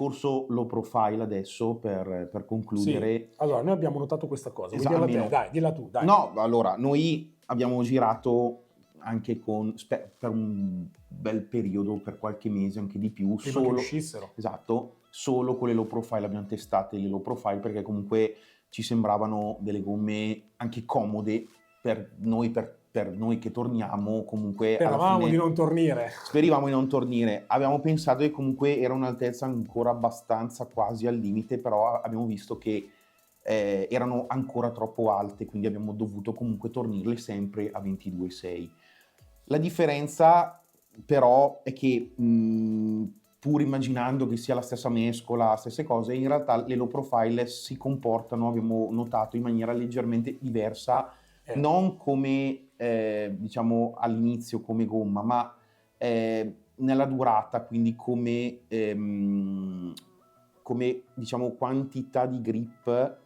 discorso low profile adesso per concludere. Sì. Allora, noi abbiamo notato questa cosa. Vuoi dirla te? Dai, dilla tu, dai. No, allora, noi abbiamo girato anche per un bel periodo, per qualche mese, anche di più, Prima che uscissero. Esatto, solo con le low profile abbiamo testate le low profile perché comunque ci sembravano delle gomme anche comode per noi che torniamo comunque Speravamo alla fine, di non tornire. Speravamo di non tornare. Avevamo pensato che comunque era un'altezza ancora abbastanza quasi al limite, però abbiamo visto che erano ancora troppo alte, quindi abbiamo dovuto comunque tornirle sempre a 22,6. La differenza però è che pur immaginando che sia la stessa mescola, stesse cose, in realtà le low profile si comportano, abbiamo notato, in maniera leggermente diversa, non come diciamo all'inizio come gomma, ma nella durata, quindi come diciamo quantità di grip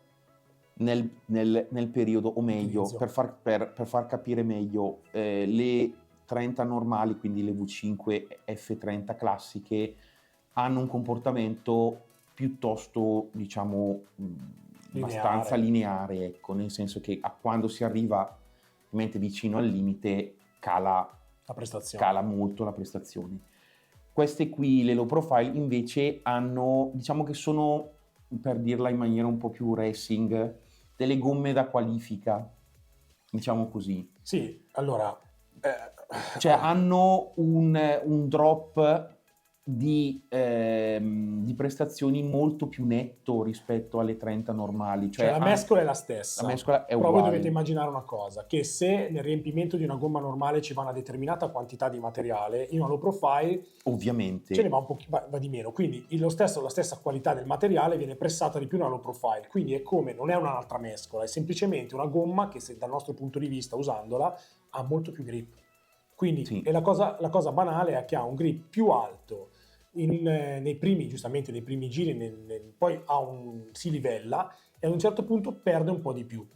nel periodo, o meglio, per far capire meglio, le 30 normali, quindi le V5 F30 classiche, hanno un comportamento piuttosto, diciamo, abbastanza lineare, ecco, nel senso che quando si arriva vicino al limite cala molto la prestazione. Queste qui, le low profile, invece hanno, diciamo che sono, per dirla in maniera un po' più racing, delle gomme da qualifica, diciamo così. Sì, allora... cioè hanno un drop di prestazioni molto più netto rispetto alle 30 normali. Cioè la mescola è la stessa. La mescola è uguale. Però voi dovete immaginare una cosa, che se nel riempimento di una gomma normale ci va una determinata quantità di materiale, in una low profile ovviamente ce ne va un po' va di meno. Quindi la stessa qualità del materiale viene pressata di più in una low profile. Quindi è come, non è un'altra mescola, è semplicemente una gomma che, se, dal nostro punto di vista, usandola, ha molto più grip. Quindi sì. la cosa banale è che ha un grip più alto nei primi giri, poi si livella e ad un certo punto perde un po' di più.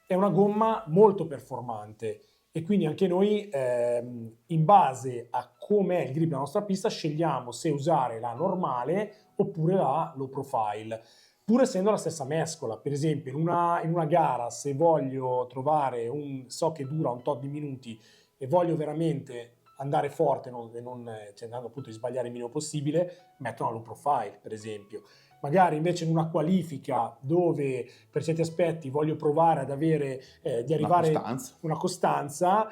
È una gomma molto performante e quindi anche noi in base a com'è il grip della nostra pista scegliamo se usare la normale oppure la low profile, pur essendo la stessa mescola. Per esempio in una gara, se voglio trovare so che dura un tot di minuti e voglio veramente andare forte cercando appunto di sbagliare il minimo possibile, metto una low profile, per esempio. Magari invece in una qualifica dove per certi aspetti voglio provare ad avere di arrivare una costanza,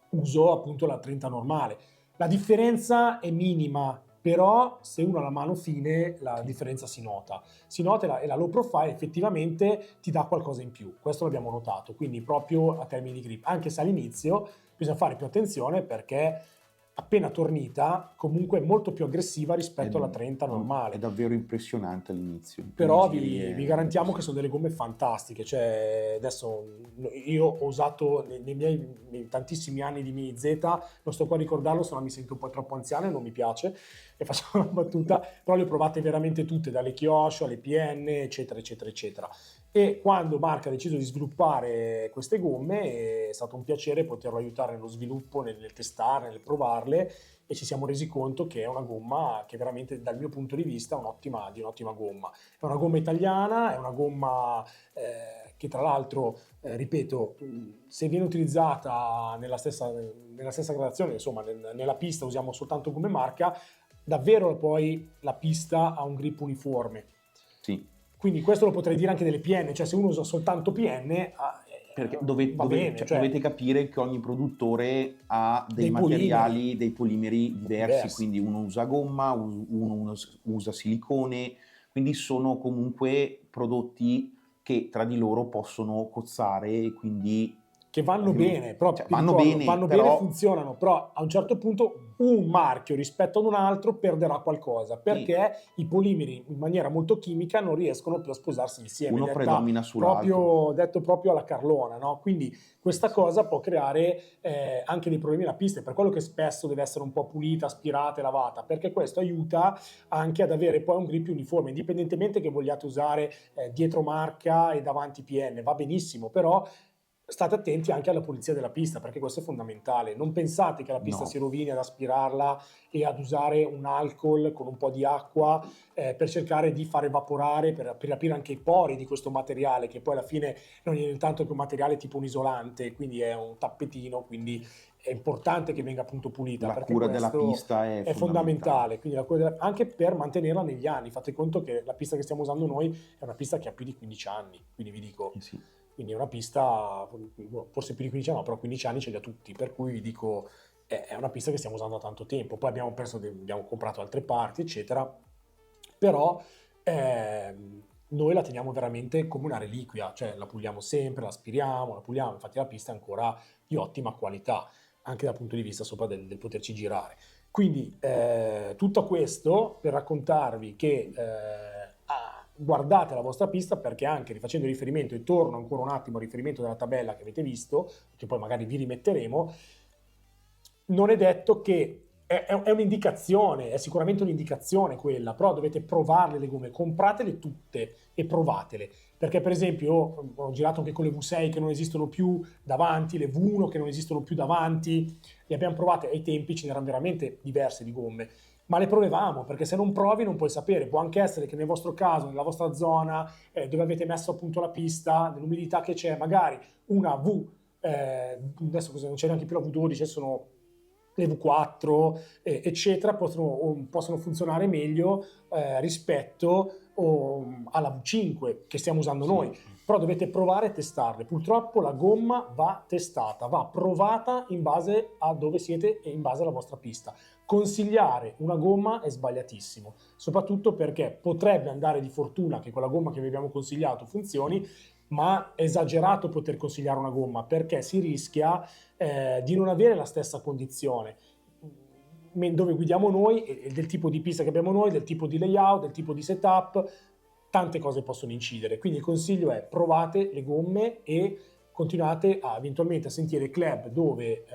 uso appunto la 30 normale. La differenza è minima, però se uno ha la mano fine la differenza si nota e la low profile effettivamente ti dà qualcosa in più. Questo l'abbiamo notato, quindi proprio a termini di grip, anche se all'inizio bisogna fare più attenzione perché appena tornita comunque è molto più aggressiva rispetto alla 30 normale. È davvero impressionante all'inizio. Però vi garantiamo che sono delle gomme fantastiche. Cioè, adesso io ho usato nei tantissimi anni di Mini Z, non sto qua a ricordarlo, se no mi sento un po' troppo anziano e non mi piace, e faccio una battuta, però le ho provate veramente tutte, dalle Kyosho alle PN, eccetera, eccetera, eccetera. E quando Marco ha deciso di sviluppare queste gomme è stato un piacere poterlo aiutare nello sviluppo, nel testare, nel provarle, e ci siamo resi conto che è una gomma che veramente, dal mio punto di vista, è un'ottima gomma. È una gomma italiana, è una gomma che tra l'altro, ripeto, se viene utilizzata nella stessa gradazione, insomma nella pista usiamo soltanto come marca, davvero poi la pista ha un grip uniforme. Sì. Quindi questo lo potrei dire anche delle PN, cioè se uno usa soltanto PN... Perché dovete capire che ogni produttore ha dei materiali, dei polimeri diversi, quindi uno usa gomma, uno usa silicone, quindi sono comunque prodotti che tra di loro possono cozzare, quindi che vanno bene, però vanno bene, funzionano, però a un certo punto un marchio rispetto ad un altro perderà qualcosa, perché i polimeri in maniera molto chimica non riescono più a sposarsi insieme. Uno predomina sull'altro. Detto proprio alla Carlona, no? Quindi questa cosa può creare anche dei problemi alla pista, per quello che spesso deve essere un po' pulita, aspirata e lavata, perché questo aiuta anche ad avere poi un grip uniforme, indipendentemente che vogliate usare dietro marca e davanti PN, va benissimo, però state attenti anche alla pulizia della pista, perché questo è fondamentale. Non pensate che la pista No. si rovini ad aspirarla e ad usare un alcol con un po' di acqua per cercare di far evaporare, per riaprire anche i pori di questo materiale, che poi alla fine non è nient'altro che un materiale tipo un isolante, quindi è un tappetino, quindi è importante che venga appunto pulita, La perché cura della questo pista è è fondamentale. fondamentale, quindi anche per mantenerla negli anni. Fate conto che la pista che stiamo usando noi è una pista che ha più di 15 anni, quindi vi dico, Sì. quindi è una pista, forse più di 15 anni, no, però 15 anni ce li ha tutti, per cui vi dico, è una pista che stiamo usando da tanto tempo. Poi abbiamo comprato altre parti, eccetera, però noi la teniamo veramente come una reliquia, cioè la puliamo sempre, la aspiriamo, la puliamo, infatti la pista è ancora di ottima qualità, anche dal punto di vista sopra del poterci girare. Quindi tutto questo per raccontarvi che guardate la vostra pista, perché anche rifacendo riferimento, e torno ancora un attimo al riferimento della tabella che avete visto, che poi magari vi rimetteremo, non è detto che è un'indicazione, è sicuramente un'indicazione quella, però dovete provarle le gomme, compratele tutte e provatele, perché per esempio io ho girato anche con le V6 che non esistono più davanti, le V1 che non esistono più davanti, le abbiamo provate, ai tempi ce n'erano veramente diverse di gomme, ma le provavamo, perché se non provi non puoi sapere. Può anche essere che nel vostro caso, nella vostra zona, dove avete messo appunto la pista, nell'umidità che c'è, magari una V, adesso non c'è neanche più la V12, sono le V4, eccetera, possono funzionare meglio rispetto alla V5 che stiamo usando noi. Però dovete provare e testarle. Purtroppo la gomma va testata, va provata in base a dove siete e in base alla vostra pista. Consigliare una gomma è sbagliatissimo, soprattutto perché potrebbe andare di fortuna che quella gomma che vi abbiamo consigliato funzioni, ma è esagerato poter consigliare una gomma perché si rischia di non avere la stessa condizione dove guidiamo noi, e del tipo di pista che abbiamo noi, del tipo di layout, del tipo di setup, tante cose possono incidere. Quindi il consiglio è provate le gomme e continuate eventualmente a sentire i club dove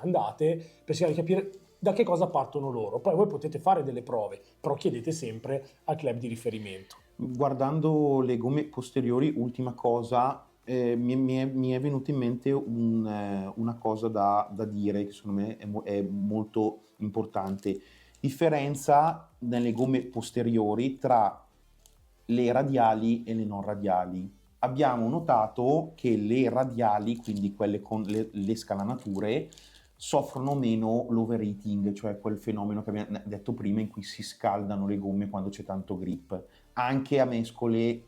andate per cercare di capire da che cosa partono loro. Poi voi potete fare delle prove, però chiedete sempre al club di riferimento. Guardando le gomme posteriori, ultima cosa, mi è venuta in mente una cosa da dire che secondo me è molto importante. Differenza nelle gomme posteriori tra le radiali e le non radiali. Abbiamo notato che le radiali, quindi quelle con le scalanature, soffrono meno l'overheating, cioè quel fenomeno che abbiamo detto prima in cui si scaldano le gomme quando c'è tanto grip, anche a mescole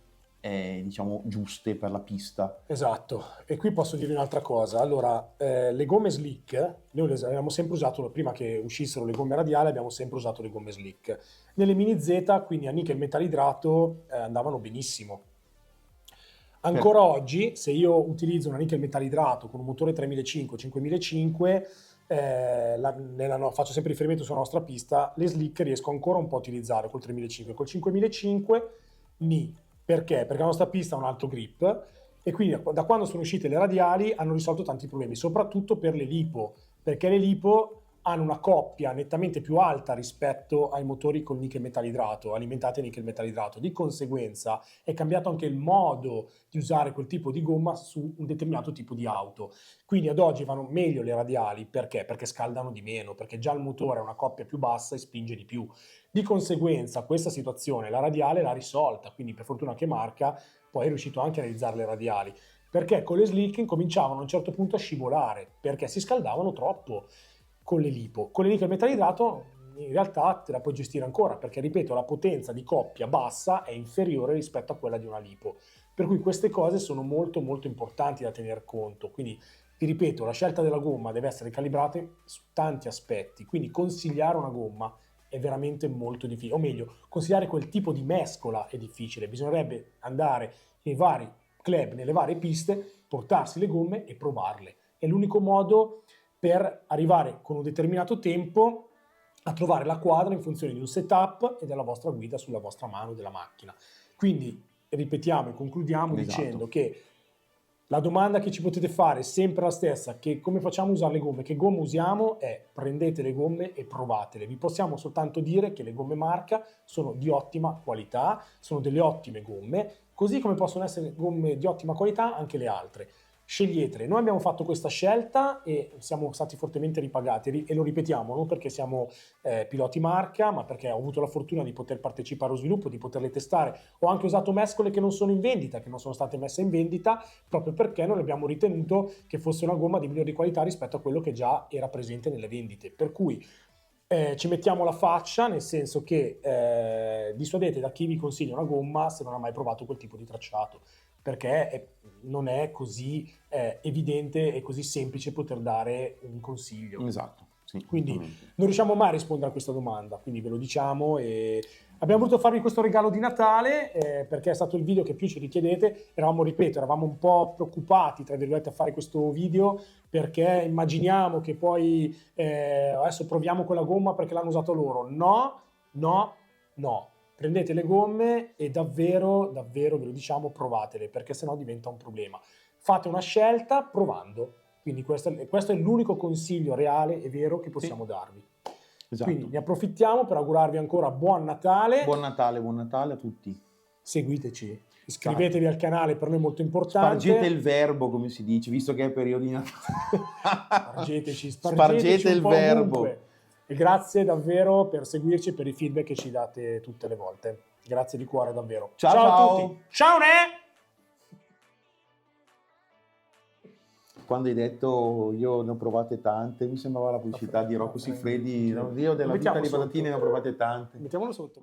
diciamo giuste per la pista. Esatto, e qui posso dire un'altra cosa. Allora, le gomme slick, noi le abbiamo sempre usato, prima che uscissero le gomme radiali, abbiamo sempre usato le gomme slick. Nelle mini Z, quindi a nickel metallidrato, andavano benissimo. Ancora oggi, se io utilizzo una nickel metallidrato con un motore 3500-5005, faccio sempre riferimento sulla nostra pista, le slick riesco ancora un po' a utilizzare col 3500. Col 5005 ni. Perché? Perché la nostra pista ha un alto grip e quindi da quando sono uscite le radiali hanno risolto tanti problemi, soprattutto per le lipo, perché le lipo hanno una coppia nettamente più alta rispetto ai motori con nickel metallidrato, alimentati a nickel metallidrato. Di conseguenza è cambiato anche il modo di usare quel tipo di gomma su un determinato tipo di auto. Quindi ad oggi vanno meglio le radiali, perché? Perché scaldano di meno, perché già il motore ha una coppia più bassa e spinge di più. Di conseguenza questa situazione la radiale l'ha risolta, quindi per fortuna che Marca poi è riuscito anche a realizzare le radiali, perché con le slick incominciavano a un certo punto a scivolare, perché si scaldavano troppo con le lipo. Con le nickel metallidrato in realtà te la puoi gestire ancora, perché ripeto, la potenza di coppia bassa è inferiore rispetto a quella di una lipo. Per cui queste cose sono molto molto importanti da tener conto. Quindi vi ripeto, la scelta della gomma deve essere calibrata su tanti aspetti, quindi consigliare una gomma è veramente molto difficile, o meglio, consigliare quel tipo di mescola è difficile, bisognerebbe andare nei vari club, nelle varie piste, portarsi le gomme e provarle. È l'unico modo per arrivare con un determinato tempo a trovare la quadra in funzione di un setup e della vostra guida sulla vostra mano della macchina. Quindi ripetiamo e concludiamo dicendo che la domanda che ci potete fare è sempre la stessa, che come facciamo a usare le gomme, che gomme usiamo, è prendete le gomme e provatele. Vi possiamo soltanto dire che le gomme Marca sono di ottima qualità, sono delle ottime gomme, così come possono essere gomme di ottima qualità anche le altre. Sceglietele. Noi abbiamo fatto questa scelta e siamo stati fortemente ripagati e lo ripetiamo, non perché siamo piloti marca, ma perché ho avuto la fortuna di poter partecipare allo sviluppo, di poterle testare. Ho anche usato mescole che non sono in vendita, che non sono state messe in vendita, proprio perché non abbiamo ritenuto che fosse una gomma di migliore qualità rispetto a quello che già era presente nelle vendite. Per cui ci mettiamo la faccia, nel senso che dissuadete da chi vi consiglia una gomma se non ha mai provato quel tipo di tracciato, perché non è così evidente e così semplice poter dare un consiglio. Esatto, sì, Quindi esattamente. non riusciamo mai a rispondere a questa domanda, quindi ve lo diciamo e abbiamo voluto farvi questo regalo di Natale perché è stato il video che più ci richiedete. Eravamo un po' preoccupati, tra virgolette, a fare questo video perché immaginiamo che poi adesso proviamo quella gomma perché l'hanno usato loro. No, no, no. Prendete le gomme e davvero, davvero, ve lo diciamo, provatele, perché sennò diventa un problema. Fate una scelta provando. Quindi questo è l'unico consiglio reale e vero che possiamo darvi. Esatto. Quindi ne approfittiamo per augurarvi ancora buon Natale. Buon Natale a tutti. Seguiteci, iscrivetevi al canale, per noi è molto importante. Spargete il verbo, come si dice, visto che è periodo di Natale. Spargeteci il un po' verbo. ovunque. E grazie davvero per seguirci e per i feedback che ci date tutte le volte. Grazie di cuore davvero. Ciao A tutti. Ciao Ne! Quando hai detto io ne ho provate tante, mi sembrava la pubblicità di Rocco Siffredi, io della vita di patatine ne ho provate tante. Mettiamolo sotto.